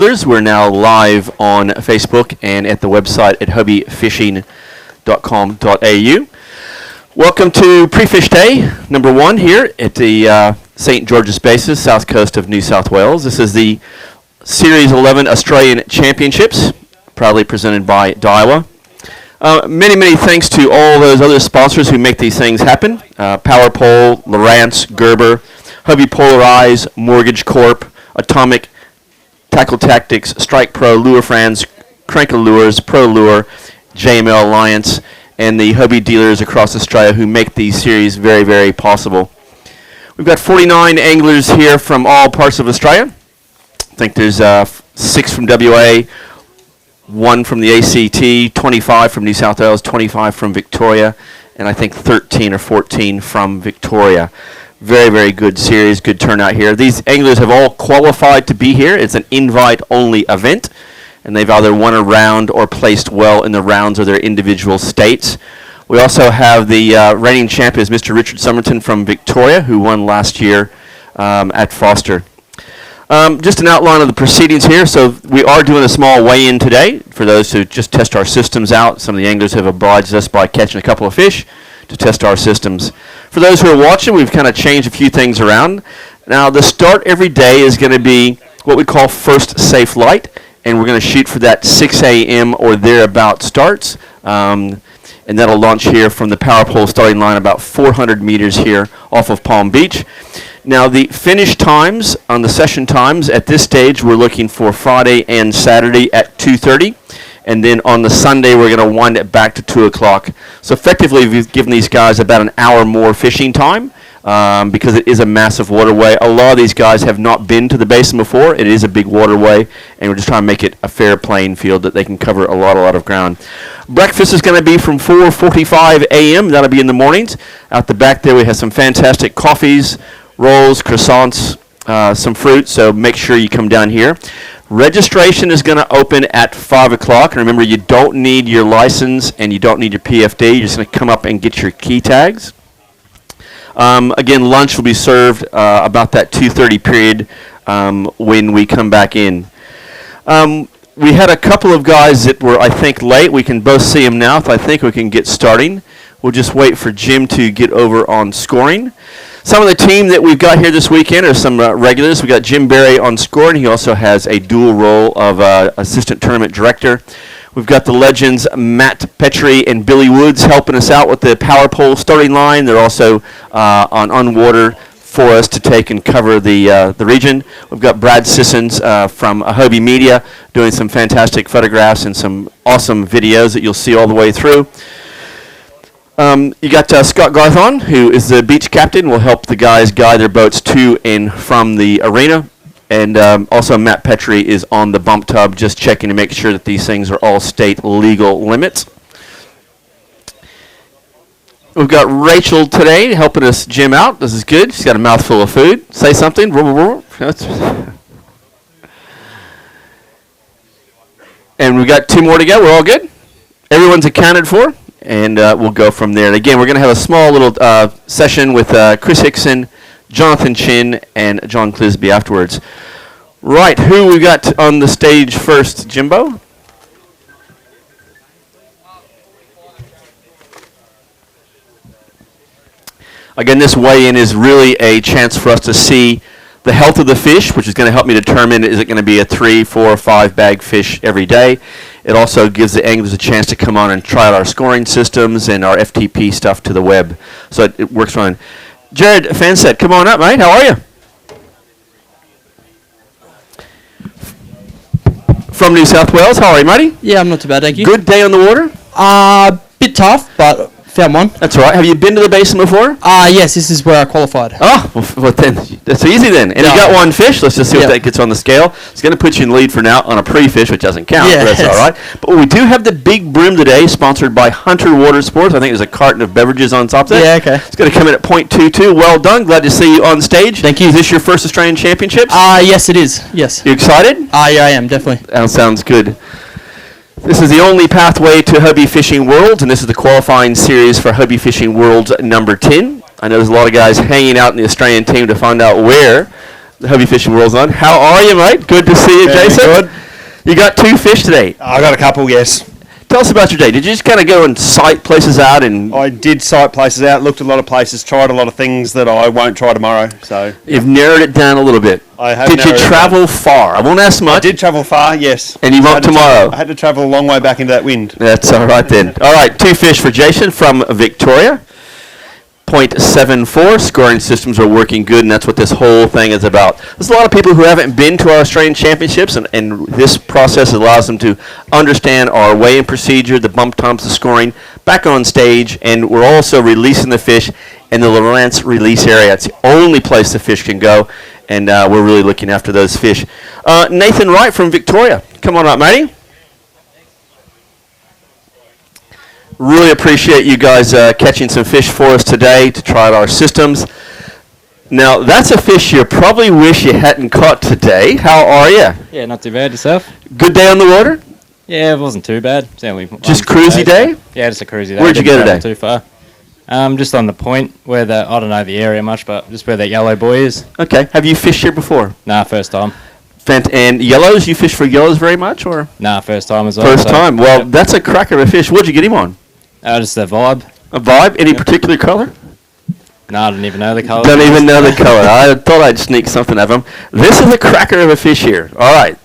Anglers. We're now live on Facebook and at the website at hobiefishing.com.au. Welcome to Pre-Fish Day, number 1 here at the St. George's Basin, south coast of New South Wales. This is the Series 11 Australian Championships, proudly presented by Daiwa. Many thanks to all those other sponsors who make these things happen. Power Pole, Lowrance, Gerber, Hobie Polarize, Mortgage Corp, Atomic, Tackle Tactics, Strike Pro, Lure Friends, Cranker Lures, Pro Lure, JML Alliance, and the Hobie dealers across Australia who make these series very possible. We've got 49 anglers here from all parts of Australia. I think there's 6 from WA, 1 from the ACT, 25 from New South Wales, 25 from Victoria, and I think 13 or 14 from Victoria. Very good series, good turnout here. These anglers have all qualified to be here. It's an invite-only event, and they've either won a round or placed well in the rounds of their individual states. We also have the reigning champion is Mr. Richard Somerton from Victoria, who won last year at Foster. Just an outline of the proceedings here. So we are doing a small weigh-in today for those who just test our systems out. Some of the anglers have obliged us by catching a couple of fish to test our systems. For those who are watching, we've kind of changed a few things around. Now, the start every day is going to be what we call first safe light, and we're going to shoot for that 6 a.m. or thereabout starts, and that'll launch here from the power pole starting line about 400 meters here off of Palm Beach. Now, the finish times on the session times at this stage, we're looking for Friday and Saturday at 2:30. And then on the Sunday, we're going to wind it back to 2 o'clock. So effectively, we've given these guys about an hour more fishing time because it is a massive waterway. A lot of these guys have not been to the basin before. It is a big waterway, and we're just trying to make it a fair playing field that they can cover a lot of ground. Breakfast is going to be from 4:45 a.m. That'll be in the mornings. Out the back there, we have some fantastic coffees, rolls, croissants, some fruit, so make sure you come down here. Registration is going to open at 5 o'clock. And remember, you don't need your license and you don't need your PFD. You're just going to come up and get your key tags. Again, lunch will be served about that 2:30 period when we come back in. We had a couple of guys that were, I think, late. We can both see them now, so I think we can get starting. We'll just wait for Jim to get over on scoring. Some of the team that we've got here this weekend are some regulars. We've got Jim Berry on scoring. He also has a dual role of assistant tournament director. We've got the legends Matt Petrie and Billy Woods helping us out with the power pole starting line. They're also on water for us to take and cover the region. We've got Brad Sissons from Hobie Media doing some fantastic photographs and some awesome videos that you'll see all the way through. You got Scott Garthon, who is the beach captain, will help the guys guide their boats to and from the arena. And also Matt Petrie is on the bump tub, just checking to make sure that these things are all state legal limits. We've got Rachel today helping us Jim out. This is good. She's got a mouthful of food. Say something. And we've got 2 more to go. We're all good? Everyone's accounted for? And we'll go from there. And again, we're going to have a small little session with Chris Hickson, Jonathan Chin, and John Clisby afterwards. Right, who we got on the stage first, Jimbo? Again, this weigh-in is really a chance for us to see the health of the fish, which is going to help me determine is it going to be a 3, 4, 5 bag fish every day. It also gives the anglers a chance to come on and try out our scoring systems and our FTP stuff to the web. So it works fine. Jared Fansett, come on up, mate. How are you? From New South Wales. How are you, matey? Yeah, I'm not too bad, thank you. Good day on the water? Bit tough, but found one. That's all right. Have you been to the basin before? Yes, this is where I qualified. Oh, well then, that's easy then. And you got one fish. Let's just see what that gets on the scale. It's going to put you in lead for now on a pre-fish, which doesn't count, but that's all right. But we do have the big Bream today, sponsored by Hunter Water Sports. I think there's a carton of beverages on top there. Yeah, okay. It's going to come in at .22. Well done. Glad to see you on stage. Thank you. Is this your first Australian Championships? Yes, it is. Yes. You excited? Yeah, I am, definitely. That sounds good. This is the only pathway to Hobie Fishing Worlds, and this is the qualifying series for Hobie Fishing Worlds number 10. I know there's a lot of guys hanging out in the Australian team to find out where The Hobie Fishing World's on. How are you, mate? Good to see you, Jason. Good. You got 2 fish today. I got a couple, yes. Tell us about your day. Did you just kind of go and sight places out and I did sight places out, looked at a lot of places, tried a lot of things that I won't try tomorrow. So you've narrowed it down a little bit? I have. Did you travel far? I won't ask much. I did travel far, yes. And you won't tomorrow? I had to travel a long way back into that wind. That's all right then. All right, 2 fish for Jason from Victoria. .74. Scoring systems are working good, and that's what this whole thing is about. There's a lot of people who haven't been to our Australian Championships, and this process allows them to understand our weighing procedure, the bump times, the scoring, back on stage, and we're also releasing the fish in the Lawrence release area. It's the only place the fish can go, and we're really looking after those fish. Nathan Wright from Victoria. Come on up, matey. Really appreciate you guys catching some fish for us today to try out our systems. Now, that's a fish you probably wish you hadn't caught today. How are you? Yeah, not too bad. Yourself? Good day on the water? Yeah, it wasn't too bad. It's only just cruisy day? Yeah, just a cruisy day. Where'd you go today? Too far. Just on the point where I don't know the area much, but just where that yellow boy is. Okay. Have you fished here before? Nah, first time. And yellows? You fish for yellows very much, or? Nah, first time as well. First time. Well, yep. That's a cracker of a fish. What'd you get him on? Just the vibe. A vibe? Any particular color? Nah, I didn't even know the colour. Don't even know the color. I thought I'd sneak something of him. This is a cracker of a fish here. All right.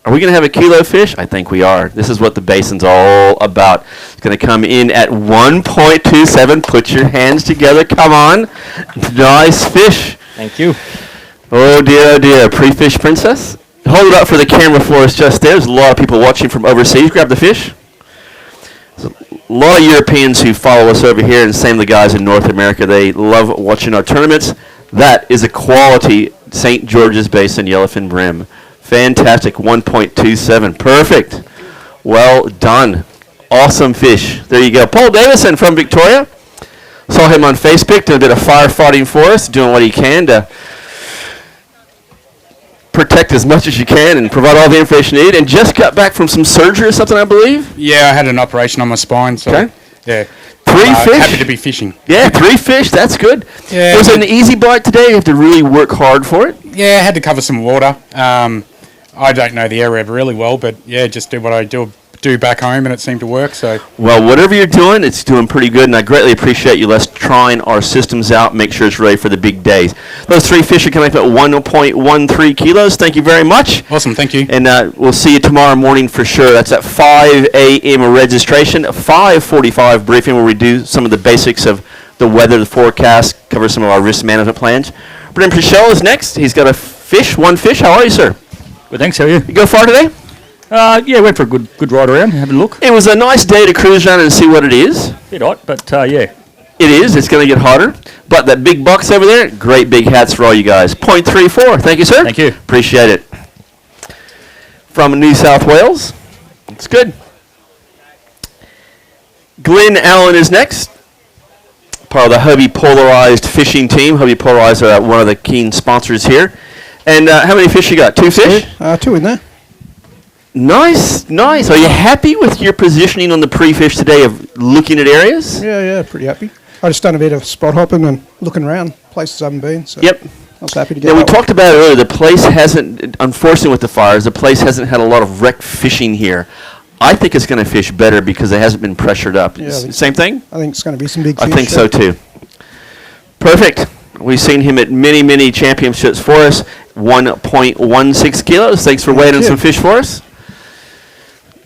Are we going to have a kilo fish? I think we are. This is what the Basin's all about. It's going to come in at 1.27. Put your hands together. Come on. Nice fish. Thank you. Oh, dear. Pre-fish princess. Hold it up for the camera for us just there. There's a lot of people watching from overseas. Grab the fish. There's a lot of Europeans who follow us over here, and same the guys in North America. They love watching our tournaments. That is a quality St. George's Basin yellowfin brim. Fantastic, 1.27. Perfect. Well done. Awesome fish. There you go. Paul Davison from Victoria. Saw him on Facebook doing a bit of firefighting for us, doing what he can to protect as much as you can and provide all the information you need, and just got back from some surgery or something, I believe. Yeah, I had an operation on my spine, so Okay. yeah. 3 fish? Happy to be fishing. Yeah, 3 fish, that's good. Yeah. Was it an easy bite today? You have to really work hard for it? Yeah, I had to cover some water. I don't know the area really well, but yeah, just do what I do back home, and it seemed to work. So Well, whatever you're doing, it's doing pretty good, and I greatly appreciate you let's trying our systems out, make sure it's ready for the big days. Those 3 fish are coming up at 1.13 kilos. Thank you very much. awesome, thank you. And we'll see you tomorrow morning for sure. That's at 5 a.m. registration, 5:45 briefing where we do some of the basics of the weather, the forecast, cover some of our risk management plans. Bream is next. He's got one fish. How are you, sir? Well, thanks. How are you? You go far today? Yeah, went for a good ride around, have a look. It was a nice day to cruise around and see what it is. Bit hot, but yeah. It is. It's going to get hotter. But that big box over there, great big hats for all you guys. 0.34. Thank you, sir. Thank you. Appreciate it. From New South Wales. It's good. Glenn Allen is next. Part of the Hobie Polarized fishing team. Hobie Polarized are one of the keen sponsors here. And how many fish you got? 2 fish? 2 in there. Nice. Are you happy with your positioning on the pre-fish today of looking at areas? Yeah, pretty happy. I just done a bit of spot hopping and looking around places I haven't been. So Yep. I was happy to get Yeah, we that one. talked about it earlier. The place hasn't, unfortunately with the fires, the place hasn't had a lot of wreck fishing here. I think it's going to fish better because it hasn't been pressured up. Yeah, I think Same thing? I think it's going to be some big I fish. think so too. Perfect. We've seen him at many championships for us. 1.16 kilos. Thanks for weighing in you. some fish for us.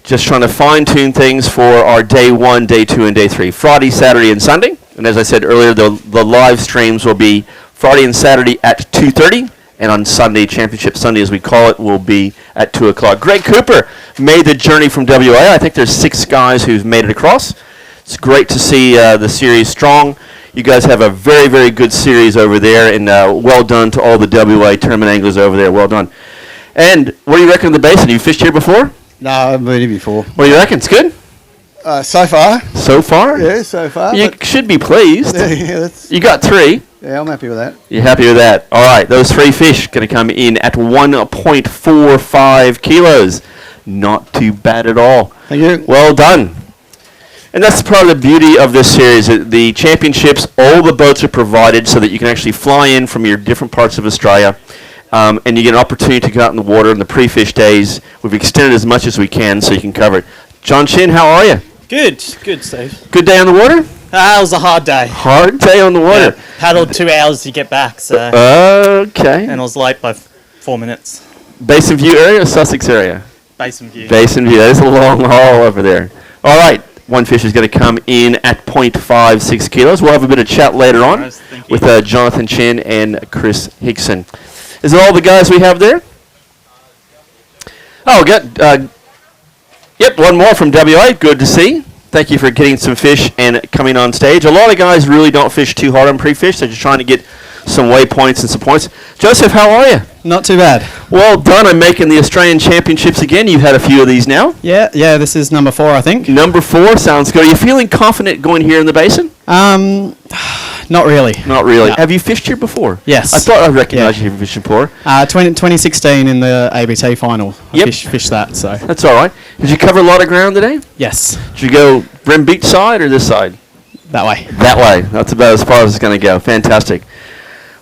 Just trying to fine-tune things for our day 1, day 2, and day 3. Friday, Saturday, and Sunday. And as I said earlier, the live streams will be Friday and Saturday at 2:30. And on Sunday, Championship Sunday as we call it, will be at 2 o'clock. Greg Cooper made the journey from WA. I think there's 6 guys who've made it across. It's great to see the series strong. You guys have a very good series over there, and well done to all the WA tournament anglers over there. Well done. And what do you reckon of the Basin? You fished here before? No, I haven't been here before. What do you reckon? It's good? So far. So far? Yeah, so far. You should be pleased. That's, You got 3. yeah, I'm happy with that. You're happy with that? All right, those 3 fish going to come in at 1.45 kilos. Not too bad at all. Thank you. Well done. And that's part of the beauty of this series. The championships, all the boats are provided so that you can actually fly in from your different parts of Australia. and you get an opportunity to go out in the water in the pre-fish days. We've extended as much as we can so you can cover it. John Shin, how are you? Good, Steve. Good day on the water? It was a hard day. Hard day on the water. Yeah, paddled 2 hours to get back, so Okay. and I was late by 4 minutes. Basin View area or Sussex area? Basin View. Basin View. That is a long haul over there. All right. One fish is going to come in at 0.56 kilos. We'll have a bit of chat later on Nice, thank you. with Jonathan Chin and Chris Hickson. Is it all the guys we have there? Oh, got yep, one more from WA. Good to see. Thank you for getting some fish and coming on stage. A lot of guys really don't fish too hard on pre-fish. They're just trying to get some waypoints and some points. Joseph, how are you? Not too bad. Well done on making the Australian Championships again. You've had a few of these now. Yeah, this is number 4, I think. Number 4 sounds good. Are you feeling confident going here in the basin? Not really. Not really. No. Have you fished here before? Yes. I thought I recognized you from fishing before. 2016 in the ABT final. Yep. I fished that, so. That's all right. Did you cover a lot of ground today? Yes, Did you go Bream Beach side or this side? that way. That way. That's about as far as it's going to go. Fantastic.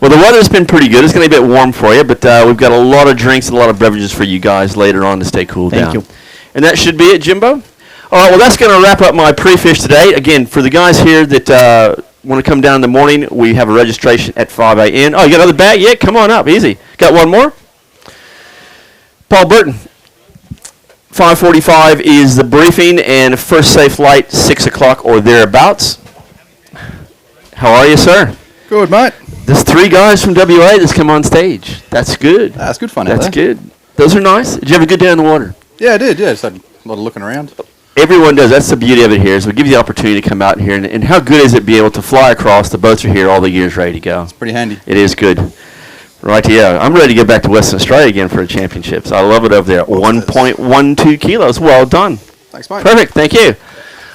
Well, the weather's been pretty good. It's going to be a bit warm for you, but we've got a lot of drinks and a lot of beverages for you guys later on to stay cool down. Thank you. And that should be it, Jimbo. All right, well, that's going to wrap up my pre-fish today. Again, for the guys here that want to come down in the morning, we have a registration at 5 a.m. Oh, you got another bag? Yeah, come on up. Easy. Got one more? Paul Burton. 5:45 is the briefing, and first safe light, 6 o'clock or thereabouts. How are you, sir? Good, mate. There's 3 guys from WA that's come on stage. That's good. That's good fun out That's there. good. Those are nice. Did you have a good day on the water? Yeah, I did. Yeah, just had a lot of looking around. Everyone does. That's the beauty of it here. Is we give you the opportunity to come out here, and how good is it be able to fly across? The boats are here, all the gear's ready to go. Pretty handy. It is good. Right, yeah. I'm ready to get back to Western Australia again for the championships. I love it over there. 1.12 kilos. Well done. Thanks, mate. Perfect. Thank you.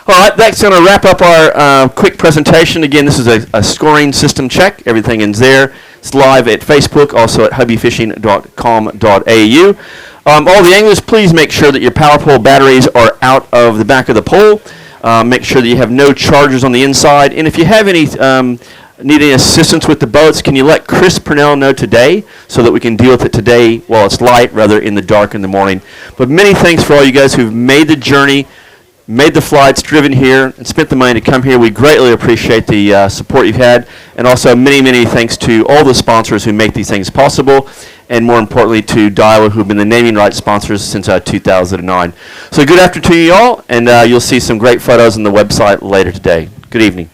All right, that's going to wrap up our quick presentation. Again, this is a scoring system check. Everything is there. It's live at Facebook, also at hubbyfishing.com.au. All the anglers, please make sure that your power pole batteries are out of the back of the pole. Make sure that you have no chargers on the inside. And if you have any need any assistance with the boats, can you let Chris Purnell know today so that we can deal with it today while it's light rather in the dark in the morning. But many thanks for all you guys who've made the journey, made the flights, driven here, and spent the money to come here. We greatly appreciate the support you've had. And also many, many thanks to all the sponsors who make these things possible. And more importantly to Daiwa, who've been the naming rights sponsors since 2009. So good afternoon to you all, and you'll see some great photos on the website later today. Good evening.